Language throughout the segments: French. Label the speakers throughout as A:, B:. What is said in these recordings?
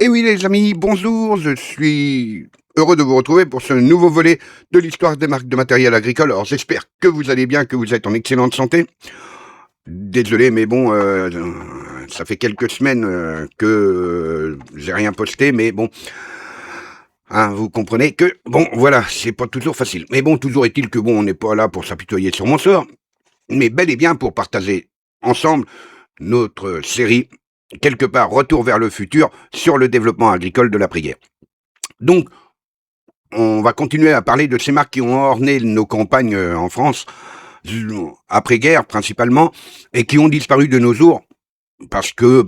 A: Et oui les amis, bonjour, je suis heureux de vous retrouver pour ce nouveau volet de l'histoire des marques de matériel agricole. Alors j'espère que vous allez bien, que vous êtes en excellente santé. Désolé, mais bon, ça fait quelques semaines que j'ai rien posté, mais bon, hein, vous comprenez que, bon, voilà, c'est pas toujours facile. Mais bon, toujours est-il que bon, on n'est pas là pour s'apitoyer sur mon sort, mais bel et bien pour partager ensemble notre série, quelque part, Retour vers le futur, sur le développement agricole de l'après-guerre. Donc, on va continuer à parler de ces marques qui ont orné nos campagnes en France, après-guerre principalement, et qui ont disparu de nos jours, parce que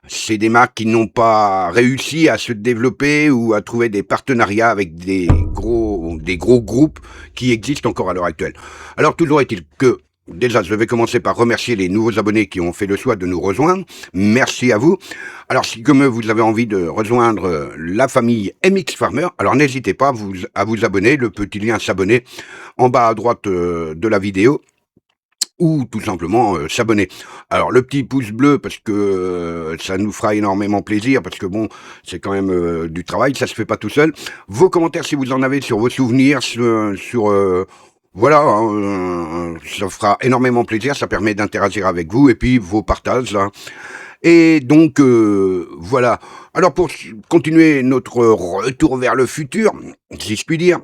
A: c'est des marques qui n'ont pas réussi à se développer ou à trouver des partenariats avec des gros groupes qui existent encore à l'heure actuelle. Alors toujours est-il que, déjà, je vais commencer par remercier les nouveaux abonnés qui ont fait le choix de nous rejoindre. Merci à vous. Alors, si comme vous avez envie de rejoindre la famille MX Farmer, alors n'hésitez pas à vous abonner, le petit lien s'abonner en bas à droite de la vidéo, ou tout simplement s'abonner. Alors le petit pouce bleu, parce que ça nous fera énormément plaisir, parce que bon, c'est quand même du travail, ça se fait pas tout seul. Vos commentaires si vous en avez sur vos souvenirs, voilà, ça fera énormément plaisir, ça permet d'interagir avec vous, et puis vos partages, là. Et donc, voilà. Alors pour continuer notre retour vers le futur, si je puis dire,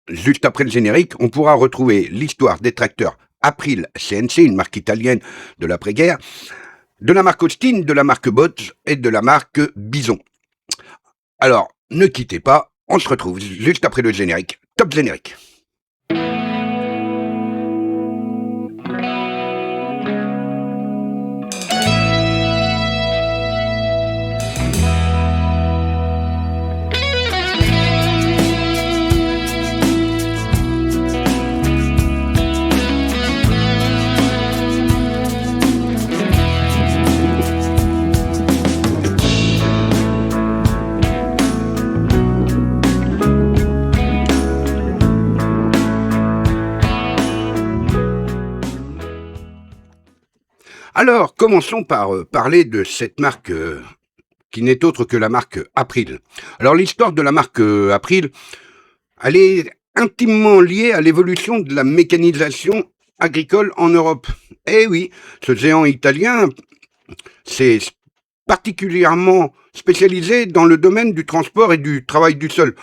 A: juste après le générique, on pourra retrouver l'histoire des tracteurs April CNC, une marque italienne de l'après-guerre, de la marque Austin, de la marque Bosch et de la marque Bison. Alors, ne quittez pas, on se retrouve juste après le générique. Top générique. Alors, commençons par parler de cette marque qui n'est autre que la marque April. Alors, l'histoire de la marque April, elle est intimement liée à l'évolution de la mécanisation agricole en Europe. Eh oui, ce géant italien s'est particulièrement spécialisé dans le domaine du transport et du travail du sol.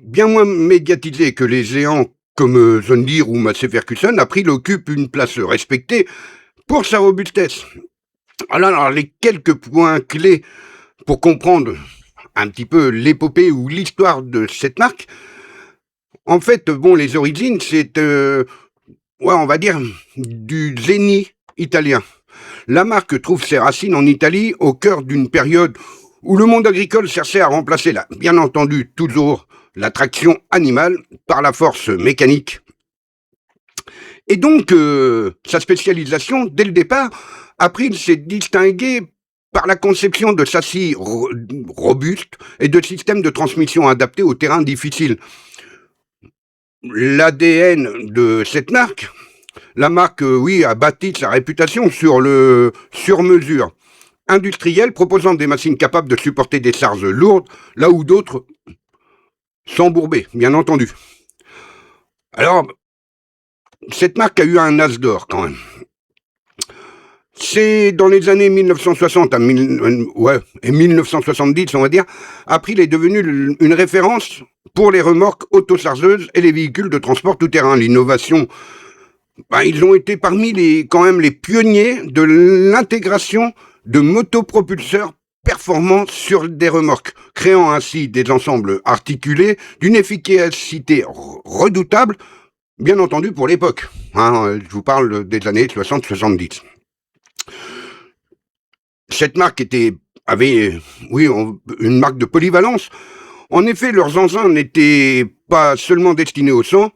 A: Bien moins médiatisé que les géants comme John Deere ou Massey Ferguson, April occupe une place respectée pour sa robustesse. Alors, les quelques points clés pour comprendre un petit peu l'épopée ou l'histoire de cette marque, en fait, bon, les origines, c'est, on va dire, du génie italien. La marque trouve ses racines en Italie au cœur d'une période où le monde agricole cherchait à remplacer, bien entendu, toujours la traction animale par la force mécanique. Et donc, sa spécialisation, dès le départ, April s'est distingué par la conception de châssis robustes et de systèmes de transmission adaptés aux terrains difficiles. L'ADN de cette marque, la marque, oui, a bâti sa réputation sur le sur-mesure industriel proposant des machines capables de supporter des charges lourdes, là où d'autres s'embourbaient, bien entendu. Alors, cette marque a eu un as d'or quand même. C'est dans les années 1960 et 1970, on va dire, April est devenu une référence pour les remorques autochargeuses et les véhicules de transport tout-terrain. L'innovation, ils ont été parmi les pionniers de l'intégration de motopropulseurs performants sur des remorques, créant ainsi des ensembles articulés d'une efficacité redoutable, bien entendu pour l'époque. Je vous parle des années 60-70. Cette marque avait une marque de polyvalence. En effet, leurs engins n'étaient pas seulement destinés au sang,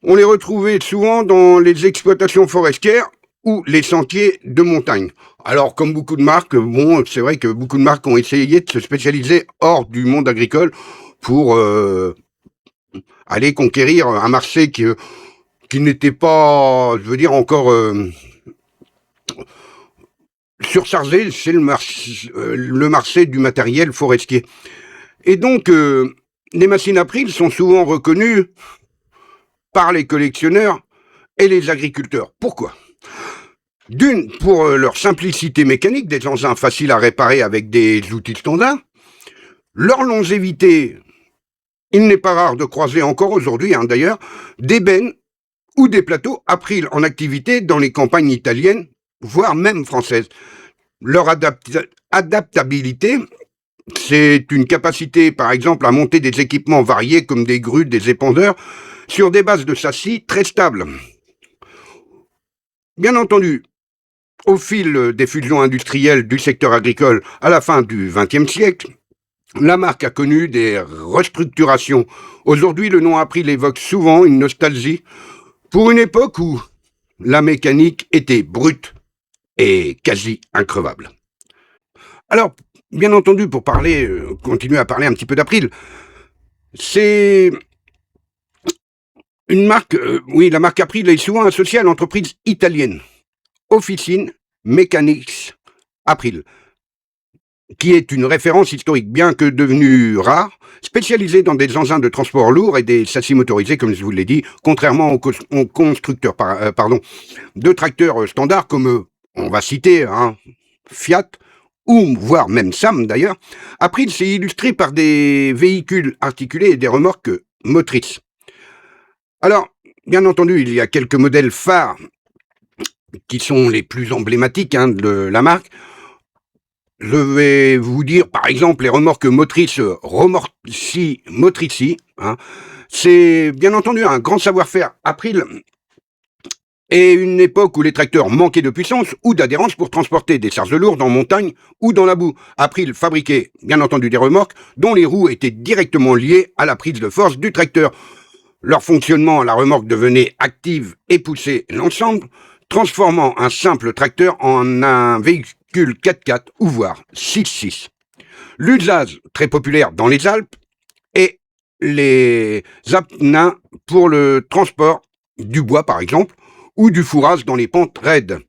A: on les retrouvait souvent dans les exploitations forestières ou les sentiers de montagne. Alors, comme beaucoup de marques, bon, c'est vrai que beaucoup de marques ont essayé de se spécialiser hors du monde agricole pour aller conquérir un marché qui n'était pas, je veux dire, encore sur Sarzay, c'est le marché du matériel forestier. Et donc, les machines April sont souvent reconnues par les collectionneurs et les agriculteurs. Pourquoi? D'une, pour leur simplicité mécanique, des engins faciles à réparer avec des outils standards, leur longévité, il n'est pas rare de croiser encore aujourd'hui, d'ailleurs, des bennes ou des plateaux April en activité dans les campagnes italiennes, voire même françaises. Leur adaptabilité, c'est une capacité, par exemple, à monter des équipements variés comme des grues, des épandeurs, sur des bases de châssis très stables. Bien entendu, au fil des fusions industrielles du secteur agricole à la fin du XXe siècle, la marque a connu des restructurations. Aujourd'hui, le nom April évoque souvent une nostalgie pour une époque où la mécanique était brute et quasi increvable. Alors, bien entendu, pour continuer à parler un petit peu d'April, c'est une marque, la marque April est souvent associée à l'entreprise italienne, Officine Mechanics April, qui est une référence historique, bien que devenue rare, spécialisée dans des engins de transport lourds et des châssis motorisés, comme je vous l'ai dit, contrairement aux constructeurs de tracteurs standards comme, on va citer, Fiat, ou voire même Sam d'ailleurs. April s'est illustré par des véhicules articulés et des remorques motrices. Alors, bien entendu, il y a quelques modèles phares qui sont les plus emblématiques de la marque. Je vais vous dire, par exemple, les remorques motrices Motrici. C'est bien entendu un grand savoir-faire April et une époque où les tracteurs manquaient de puissance ou d'adhérence pour transporter des charges lourdes en montagne ou dans la boue. April fabriquait, bien entendu, des remorques dont les roues étaient directement liées à la prise de force du tracteur. Leur fonctionnement à la remorque devenait active et poussait l'ensemble, transformant un simple tracteur en un véhicule 4x4 ou voire 6x6. L'usage très populaire dans les Alpes et les apnins pour le transport du bois par exemple ou du fourrage dans les pentes raides.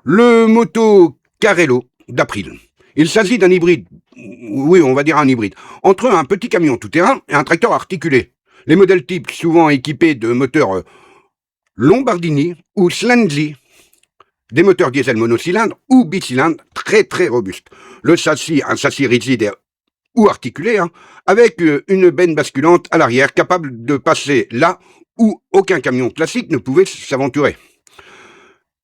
A: Le moto Carello d'April. Il s'agit d'un hybride, on va dire un hybride, entre un petit camion tout-terrain et un tracteur articulé. Les modèles types souvent équipés de moteurs Lombardini ou Slanzi, des moteurs diesel monocylindres ou bicylindres très très robustes. Le châssis, un châssis rigide ou articulé, avec une benne basculante à l'arrière capable de passer là où aucun camion classique ne pouvait s'aventurer.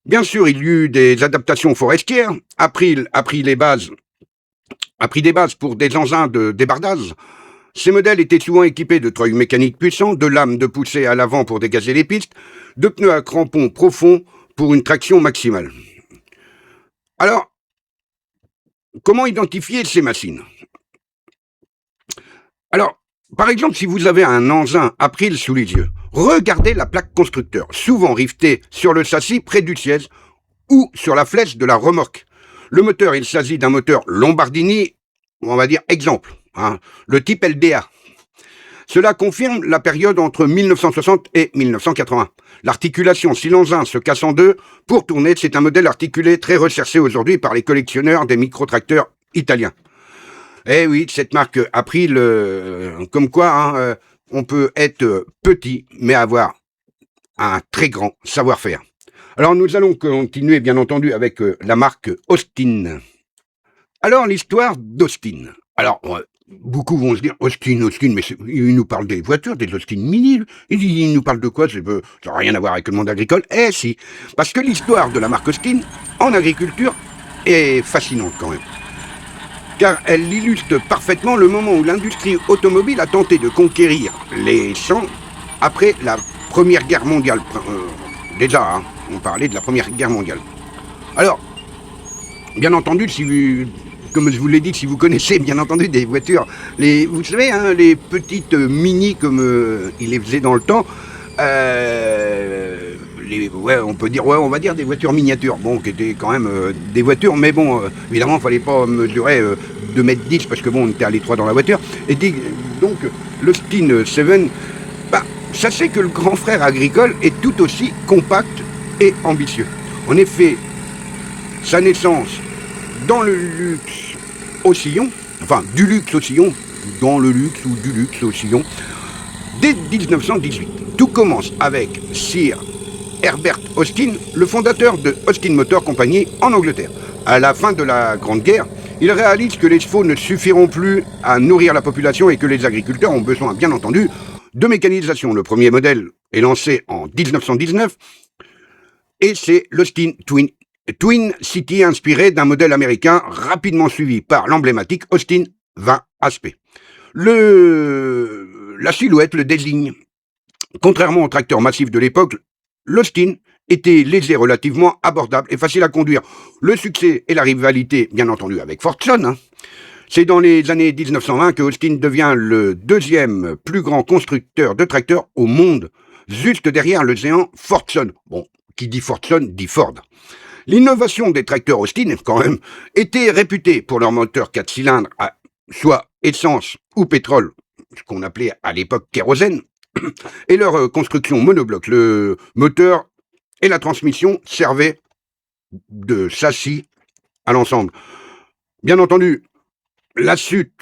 A: Bien sûr, il y eut des adaptations forestières. April a pris des bases pour des engins de débardage. Ces modèles étaient souvent équipés de treuils mécaniques puissants, de lames de poussée à l'avant pour dégager les pistes, de pneus à crampons profonds pour une traction maximale. Alors, comment identifier ces machines? Alors, par exemple, si vous avez un engin April sous les yeux, regardez la plaque constructeur, souvent rivetée sur le châssis près du siège ou sur la flèche de la remorque. Le moteur, il s'agit d'un moteur Lombardini, on va dire exemple, le type LDA. Cela confirme la période entre 1960 et 1980. L'articulation, si l'engin se casse en deux, pour tourner, c'est un modèle articulé très recherché aujourd'hui par les collectionneurs des microtracteurs italiens. Eh oui, cette marque April, comme quoi, on peut être petit, mais avoir un très grand savoir-faire. Alors nous allons continuer, bien entendu, avec la marque Austin. Alors, l'histoire d'Austin. Alors, beaucoup vont se dire, Austin, mais il nous parle des voitures, des Austin Mini. Il nous parle de quoi? Ça n'a rien à voir avec le monde agricole. Eh si, parce que l'histoire de la marque Austin en agriculture est fascinante quand même. Car elle illustre parfaitement le moment où l'industrie automobile a tenté de conquérir les champs après la Première Guerre mondiale. Déjà, on parlait de la Première Guerre mondiale. Alors, bien entendu, comme je vous l'ai dit, si vous connaissez bien entendu des voitures, vous savez, les petites mini comme il les faisait dans le temps, on va dire des voitures miniatures, bon, qui étaient quand même des voitures, mais bon, évidemment, il fallait pas mesurer 2,10 m parce que bon, on était à l'étroit dans la voiture. Et donc, l'Austin 7, sachez que le grand frère agricole est tout aussi compact et ambitieux. En effet, sa naissance dans le luxe au sillon, enfin du luxe au sillon, dans le luxe ou du luxe au sillon, dès 1918. Tout commence avec Sir Herbert Austin, le fondateur de Austin Motor Company en Angleterre. À la fin de la Grande Guerre, il réalise que les chevaux ne suffiront plus à nourrir la population et que les agriculteurs ont besoin, bien entendu, de mécanisation. Le premier modèle est lancé en 1919 et c'est l'Austin Twin City, inspiré d'un modèle américain rapidement suivi par l'emblématique Austin 20 Aspect. La silhouette le désigne. Contrairement aux tracteurs massifs de l'époque, l'Austin était léger, relativement abordable et facile à conduire. Le succès et la rivalité, bien entendu, avec Fordson. C'est dans les années 1920 que Austin devient le deuxième plus grand constructeur de tracteurs au monde, juste derrière le géant Fordson. Bon, qui dit Fordson dit Ford. L'innovation des tracteurs Austin, quand même, était réputée pour leur moteur 4 cylindres à soit essence ou pétrole, ce qu'on appelait à l'époque kérosène, et leur construction monobloc. Le moteur et la transmission servaient de châssis à l'ensemble. Bien entendu, la suite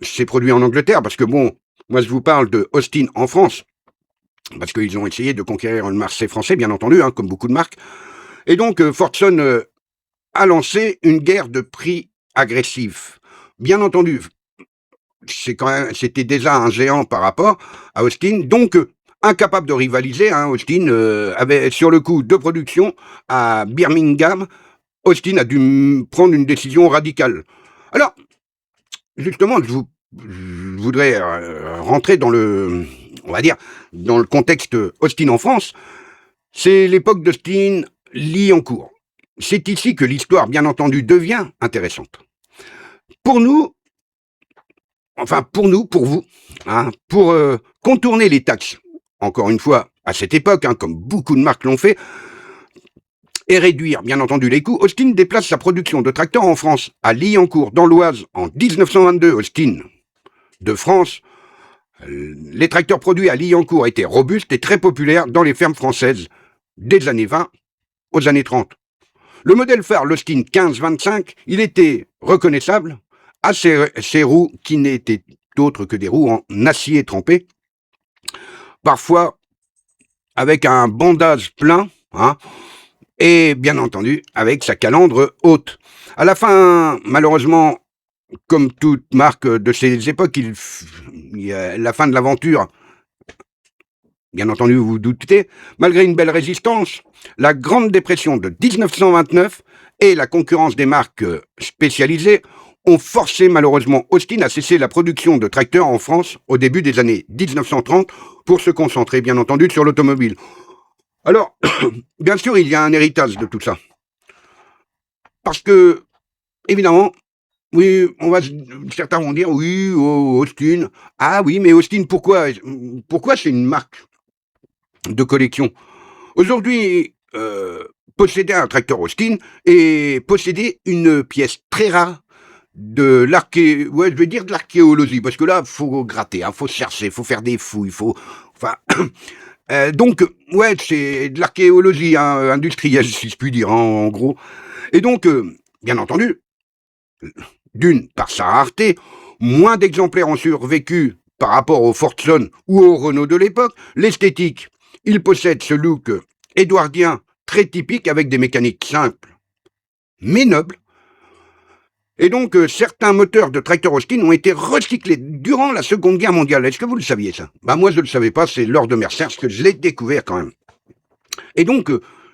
A: s'est produite en Angleterre, parce que bon, moi je vous parle de Austin en France, parce qu'ils ont essayé de conquérir le marché français, bien entendu, comme beaucoup de marques. Et donc, Fordson a lancé une guerre de prix agressif. Bien entendu, c'était déjà un géant par rapport à Austin, donc incapable de rivaliser. Austin avait, sur le coût de production à Birmingham, Austin a dû prendre une décision radicale. Alors, justement, je voudrais rentrer dans on va dire, dans le contexte Austin en France. C'est l'époque d'Austin Liancourt. C'est ici que l'histoire, bien entendu, devient intéressante. Pour nous, pour vous, pour contourner les taxes, encore une fois, à cette époque, comme beaucoup de marques l'ont fait, et réduire, bien entendu, les coûts, Austin déplace sa production de tracteurs en France, à Liancourt, dans l'Oise, en 1922. Austin de France, les tracteurs produits à Liancourt étaient robustes et très populaires dans les fermes françaises, des années 20 aux années 30. Le modèle phare, l'Austin 1525, il était reconnaissable à ses roues qui n'étaient autres que des roues en acier trempé, parfois avec un bandage plein, et bien entendu avec sa calandre haute. À la fin, malheureusement, comme toute marque de ces époques, la fin de l'aventure, bien entendu, vous vous doutez, malgré une belle résistance, la Grande Dépression de 1929 et la concurrence des marques spécialisées ont forcé malheureusement Austin à cesser la production de tracteurs en France au début des années 1930 pour se concentrer bien entendu sur l'automobile. Alors, bien sûr, il y a un héritage de tout ça. Parce que, évidemment, oui, certains vont dire, oui, Austin. Ah oui, mais Austin, pourquoi c'est une marque de collection? Aujourd'hui, posséder un tracteur Austin et posséder une pièce très rare de l'archéologie, parce que là, faut gratter, faut chercher, faut faire des fouilles, donc, c'est de l'archéologie industrielle, si je puis dire, en gros. Et donc, bien entendu, d'une, par sa rareté, moins d'exemplaires ont survécu par rapport au Fordson ou au Renault de l'époque. L'esthétique, il possède ce look édouardien très typique avec des mécaniques simples, mais nobles. Et donc, certains moteurs de tracteurs Austin ont été recyclés durant la Seconde Guerre mondiale. Est-ce que vous le saviez, ça? Moi, je ne le savais pas, c'est lors de Mercer que je l'ai découvert quand même. Et donc,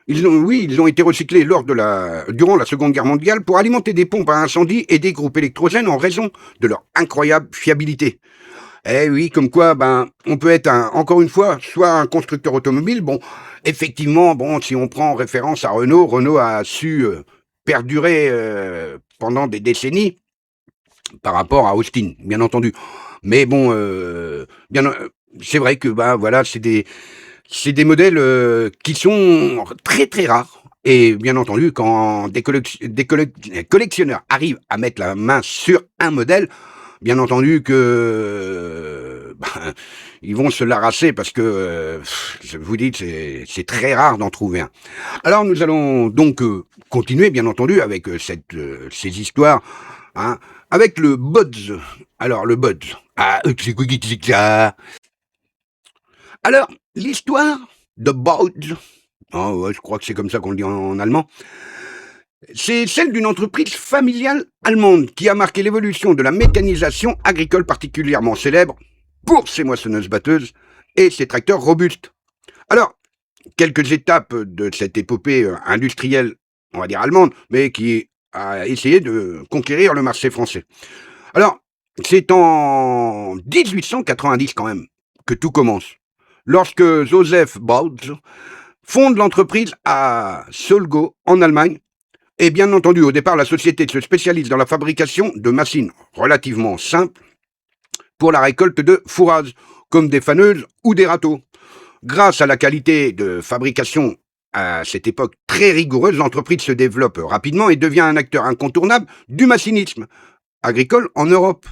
A: ils ont été recyclés durant la Seconde Guerre mondiale pour alimenter des pompes à incendie et des groupes électrogènes en raison de leur incroyable fiabilité. Eh oui, comme quoi, on peut être, encore une fois, soit un constructeur automobile. Bon, effectivement, si on prend référence à Renault a su perdurer pendant des décennies par rapport à Austin, bien entendu. Mais bon, c'est vrai que c'est des modèles qui sont très très rares. Et bien entendu, quand des collectionneurs arrivent à mettre la main sur un modèle, bien entendu que ben, ils vont se l'arracher parce que, je vous dis, c'est très rare d'en trouver un. Alors nous allons donc continuer, bien entendu, avec ces histoires, hein, avec le Budz. Alors le Budz. Ah, c'est quoi qui dit ça? Alors, l'histoire de Budz, ah ouais, je crois que c'est comme ça qu'on le dit en allemand, c'est celle d'une entreprise familiale allemande qui a marqué l'évolution de la mécanisation agricole particulièrement célèbre pour ses moissonneuses-batteuses et ses tracteurs robustes. Alors, quelques étapes de cette épopée industrielle, on va dire allemande, mais qui a essayé de conquérir le marché français. Alors, c'est en 1890 quand même que tout commence, lorsque Joseph Bauth fonde l'entreprise à Solgau, en Allemagne. Et bien entendu, au départ, la société se spécialise dans la fabrication de machines relativement simples pour la récolte de fourrage, comme des faneuses ou des râteaux. Grâce à la qualité de fabrication à cette époque très rigoureuse, l'entreprise se développe rapidement et devient un acteur incontournable du machinisme agricole en Europe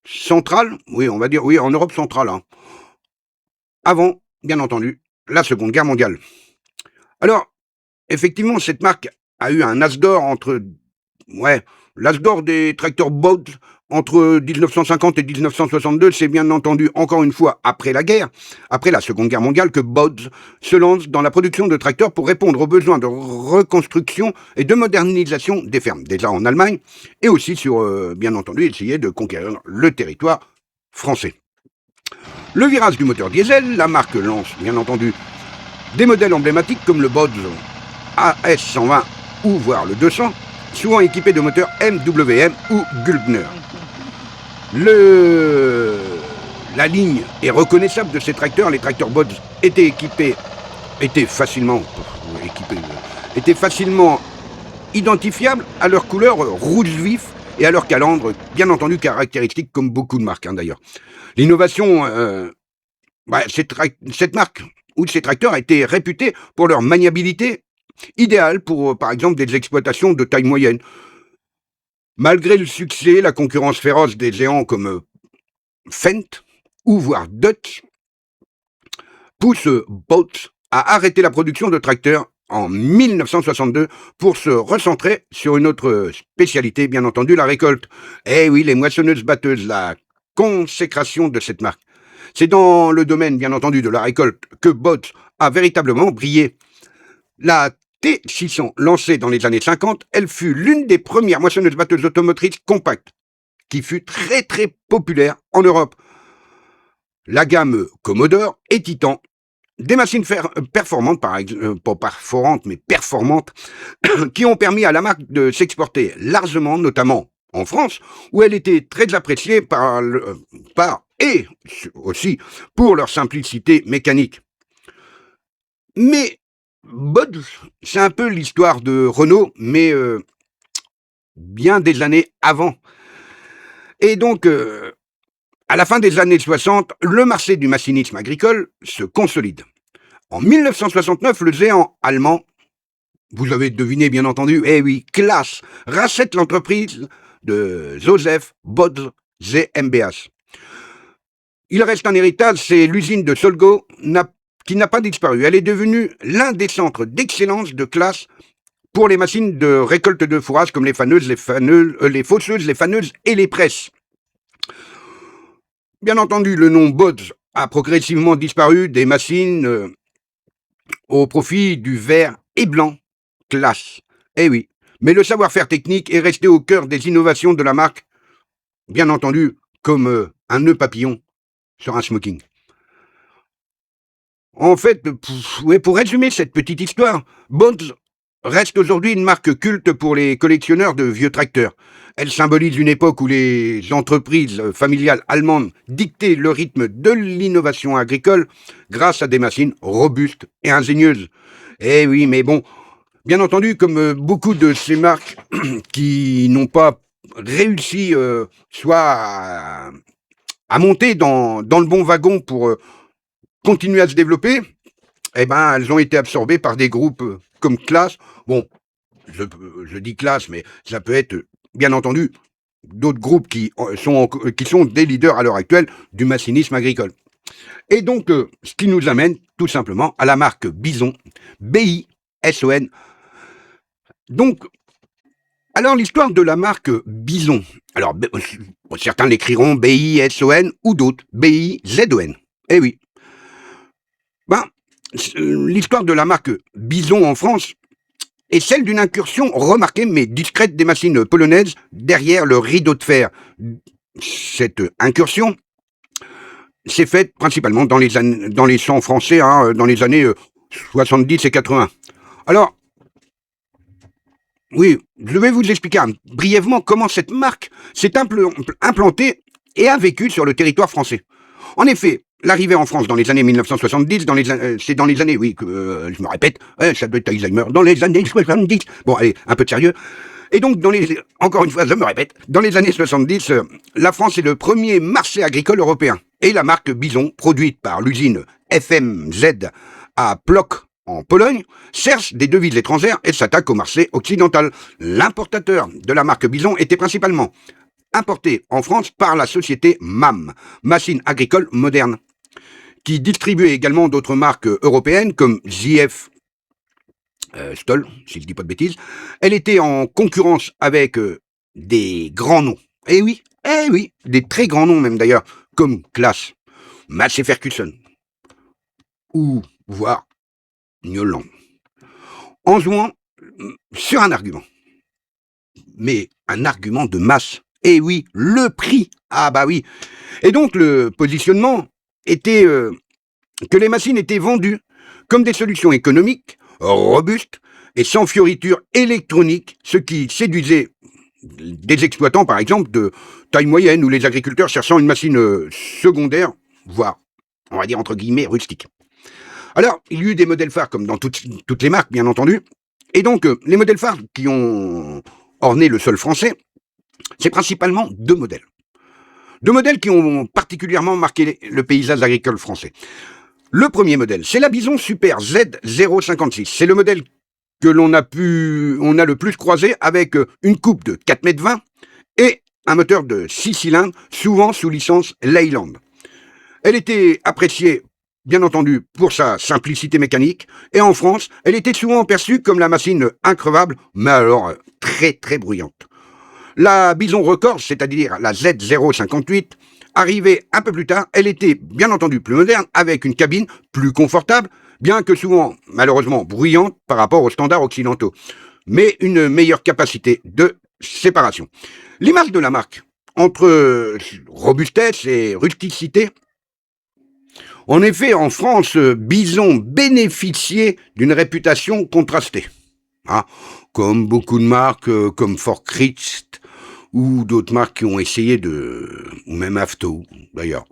A: centrale, oui, on va dire, oui, en Europe centrale, hein. Avant, bien entendu, la Seconde Guerre mondiale. Alors, effectivement, cette marque a eu un as d'or ouais, l'as d'or des tracteurs Bolt entre 1950 et 1962, c'est bien entendu encore une fois après la guerre, après la Seconde Guerre mondiale, que Bolt se lance dans la production de tracteurs pour répondre aux besoins de reconstruction et de modernisation des fermes, déjà en Allemagne, et aussi sur, bien entendu, essayer de conquérir le territoire français. Le virage du moteur diesel, la marque lance, bien entendu, des modèles emblématiques comme le Bolt AS120 ou voire le 200, souvent équipés de moteurs MWM ou Güldner. La ligne est reconnaissable de ces tracteurs. Les tracteurs Bods étaient facilement identifiables à leur couleur rouge vif et à leur calandre, bien entendu caractéristique comme beaucoup de marques d'ailleurs. L'innovation, cette marque ou ces tracteurs a été réputée pour leur maniabilité idéale pour, par exemple, des exploitations de taille moyenne. Malgré le succès, la concurrence féroce des géants comme Fendt ou voire Dutch pousse Bolt à arrêter la production de tracteurs en 1962 pour se recentrer sur une autre spécialité, bien entendu, la récolte. Eh oui, les moissonneuses-batteuses, la consécration de cette marque. C'est dans le domaine, bien entendu, de la récolte que Bolt a véritablement brillé. La T600, lancée dans les années 50, elle fut l'une des premières moissonneuses-batteuses automotrices compactes, qui fut très très populaire en Europe. La gamme Commodore et Titan, des machines performantes, pas perforantes, mais performantes, qui ont permis à la marque de s'exporter largement, notamment en France, où elle était très appréciée et aussi pour leur simplicité mécanique. Mais Bods, c'est un peu l'histoire de Renault, mais bien des années avant. Et donc, à la fin des années 60, le marché du machinisme agricole se consolide. En 1969, le géant allemand, vous avez deviné bien entendu, eh oui, Claas, rachète l'entreprise de Joseph Bods GmbH. Il reste un héritage, c'est l'usine de Solgau qui n'a pas disparu. Elle est devenue l'un des centres d'excellence de Claas pour les machines de récolte de fourrage comme les fausseuses, les faneuses et les presses. Bien entendu, le nom Bods a progressivement disparu des machines au profit du vert et blanc Claas. Eh oui, mais le savoir-faire technique est resté au cœur des innovations de la marque, bien entendu, comme un nœud papillon sur un smoking. En fait, pour résumer cette petite histoire, Bods reste aujourd'hui une marque culte pour les collectionneurs de vieux tracteurs. Elle symbolise une époque où les entreprises familiales allemandes dictaient le rythme de l'innovation agricole grâce à des machines robustes et ingénieuses. Eh oui, mais bon, bien entendu, comme beaucoup de ces marques qui n'ont pas réussi soit à monter dans le bon wagon pour continuer à se développer, eh ben, elles ont été absorbées par des groupes comme Claas. Bon, je dis Claas, mais ça peut être, bien entendu, d'autres groupes qui sont des leaders à l'heure actuelle du machinisme agricole. Et donc, ce qui nous amène tout simplement à la marque Bison, B-I-S-O-N. Donc, alors l'histoire de la marque Bison, alors certains l'écriront B-I-S-O-N ou d'autres B-I-Z-O-N. Eh oui. Ben, l'histoire de la marque Bison en France est celle d'une incursion remarquée mais discrète des machines polonaises derrière le rideau de fer. Cette incursion s'est faite principalement dans les champs français, dans les années 70 et 80. Alors, oui, je vais vous expliquer brièvement comment cette marque s'est implantée et a vécu sur le territoire français. En effet, l'arrivée en France dans les années 1970, c'est dans les années, oui, je me répète, ça doit être Alzheimer, dans les années 70. Bon, allez, un peu de sérieux. Et donc, encore une fois, je me répète, dans les années 70, la France est le premier marché agricole européen. Et la marque Bison, produite par l'usine FMZ à Płock, en Pologne, cherche des devises étrangères et s'attaque au marché occidental. L'importateur de la marque Bison était principalement importé en France par la société MAM, Machines Agricoles Modernes, qui distribuait également d'autres marques européennes comme ZF Stoll, si je ne dis pas de bêtises. Elle était en concurrence avec des grands noms. Eh oui, des très grands noms même d'ailleurs, comme Claas, Massey Ferguson, ou voire Newland, en jouant sur un argument. Mais un argument de masse. Et oui, le prix. Ah bah oui. Et donc le positionnement était que les machines étaient vendues comme des solutions économiques, robustes et sans fioritures électroniques, ce qui séduisait des exploitants, par exemple, de taille moyenne ou les agriculteurs cherchant une machine secondaire, voire, on va dire entre guillemets, rustique. Alors, il y a eu des modèles phares, comme dans toutes les marques, bien entendu. Et donc, les modèles phares qui ont orné le sol français, c'est principalement deux modèles. Deux modèles qui ont particulièrement marqué le paysage agricole français. Le premier modèle, c'est la Bison Super Z056. C'est le modèle que on a le plus croisé, avec une coupe de 4,20 m et un moteur de 6 cylindres, souvent sous licence Leyland. Elle était appréciée, bien entendu, pour sa simplicité mécanique, et en France, elle était souvent perçue comme la machine increvable, mais alors très très bruyante. La Bison Record, c'est-à-dire la Z058, arrivée un peu plus tard, elle était bien entendu plus moderne, avec une cabine plus confortable, bien que souvent, malheureusement, bruyante par rapport aux standards occidentaux, mais une meilleure capacité de séparation. L'image de la marque, entre robustesse et rusticité, en effet, en France, Bison bénéficiait d'une réputation contrastée. Comme beaucoup de marques, comme Fort Christ, ou d'autres marques qui ont essayé ou même Afto, d'ailleurs.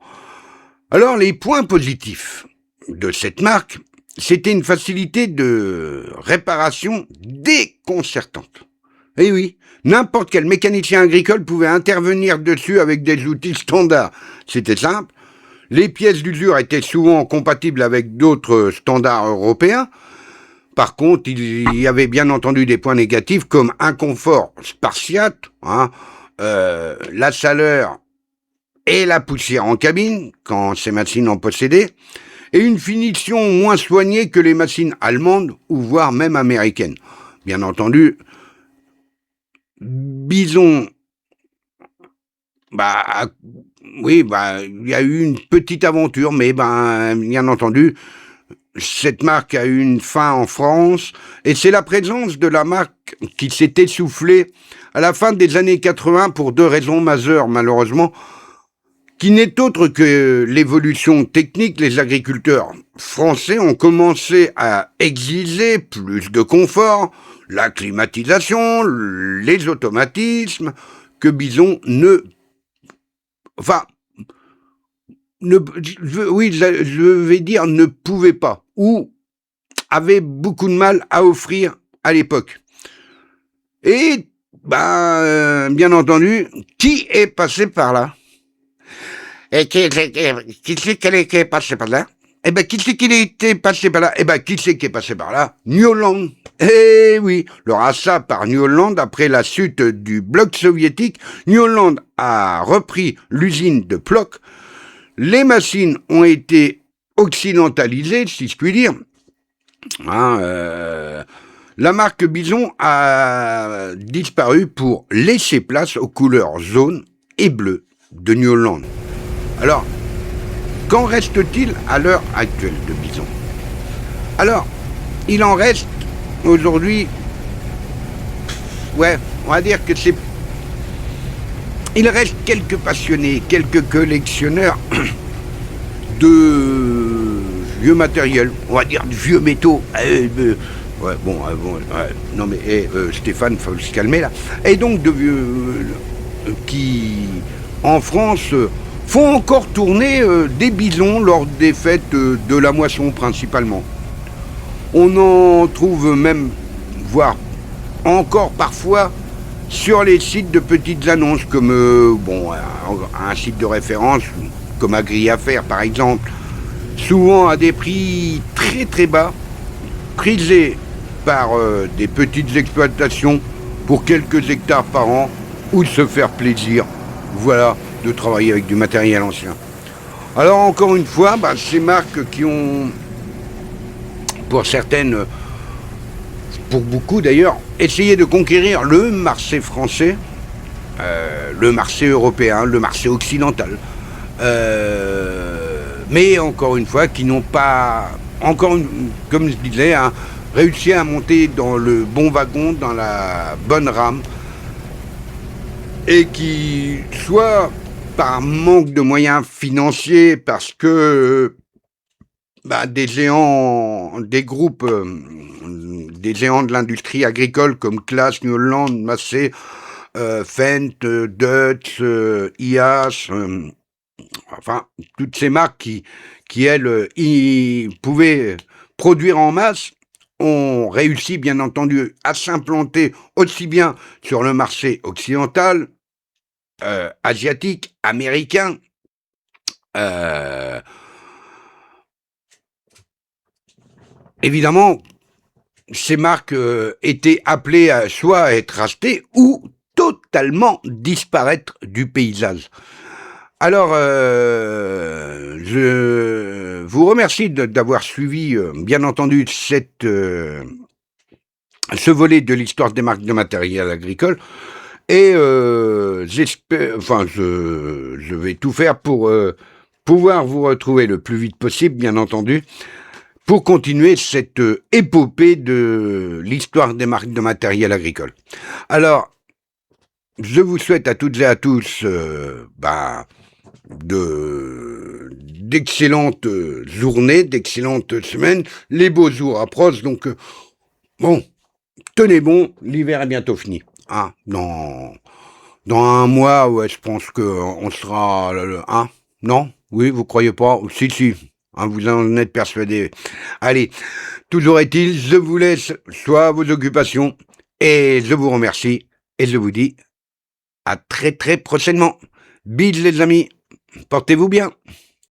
A: Alors, les points positifs de cette marque, c'était une facilité de réparation déconcertante. Eh oui, n'importe quel mécanicien agricole pouvait intervenir dessus avec des outils standards. C'était simple. Les pièces d'usure étaient souvent compatibles avec d'autres standards européens. Par contre, il y avait bien entendu des points négatifs comme un confort spartiate, la chaleur et la poussière en cabine, quand ces machines en possédaient, et une finition moins soignée que les machines allemandes ou voire même américaines. Bien entendu, Bison, il y a eu une petite aventure, mais bien entendu, cette marque a eu une fin en France, et c'est la présence de la marque qui s'est essoufflée à la fin des années 80 pour deux raisons majeures, malheureusement, qui n'est autre que l'évolution technique. Les agriculteurs français ont commencé à exiger plus de confort, la climatisation, les automatismes, que Bison je vais dire ne pouvait pas, ou avait beaucoup de mal à offrir à l'époque. Et, bien entendu, qui est passé par là? Et qui est passé par là? Eh ben, qui c'est qui était passé par là? Eh ben, qui c'est qui est passé par là? New Holland. Eh oui, le rachat par New Holland après la chute du bloc soviétique, New Holland a repris l'usine de Plock. Les machines ont été occidentalisées, si je puis dire. La marque Bison a disparu pour laisser place aux couleurs jaune et bleu de New Holland. Alors, qu'en reste-t-il à l'heure actuelle de Bison? Alors, il en reste aujourd'hui, ouais, on va dire que c'est... Il reste quelques passionnés, quelques collectionneurs de vieux matériel, on va dire de vieux métaux. Non mais Stéphane, faut se calmer là. Et donc de vieux qui, en France, font encore tourner des bisons lors des fêtes de la moisson principalement. On en trouve même, voire encore parfois, sur les sites de petites annonces comme un site de référence comme Agri-Affaires par exemple, souvent à des prix très très bas, prisés par des petites exploitations pour quelques hectares par an, ou de se faire plaisir, voilà, de travailler avec du matériel ancien. Alors encore une fois, ces marques qui ont, pour certaines, pour beaucoup d'ailleurs, essayé de conquérir le marché français, le marché européen, le marché occidental, mais encore une fois, qui n'ont pas, comme je disais, réussi à monter dans le bon wagon, dans la bonne rame, et qui, soit par manque de moyens financiers, parce que des géants, des groupes, des géants de l'industrie agricole comme Claas, New Holland, Massey, Fendt, Dutch, IAS, enfin, toutes ces marques qui elles, pouvaient produire en masse, ont réussi, bien entendu, à s'implanter aussi bien sur le marché occidental, asiatique, américain, évidemment, ces marques étaient appelées soit à être rachetées ou totalement disparaître du paysage. Alors, je vous remercie d'avoir suivi, bien entendu, ce volet de l'histoire des marques de matériel agricole. Et j'espère, je vais tout faire pour pouvoir vous retrouver le plus vite possible, bien entendu, pour continuer cette épopée de l'histoire des marques de matériel agricole. Alors, je vous souhaite à toutes et à tous d'excellentes journées, d'excellentes semaines. Les beaux jours approchent, donc tenez bon, l'hiver est bientôt fini. Dans un mois, ouais, je pense qu'on sera... Non? Oui, vous croyez pas? Si. Vous en êtes persuadé. Allez, toujours est-il, je vous laisse soit vos occupations, et je vous remercie, et je vous dis à très très prochainement. Bis les amis, portez-vous bien.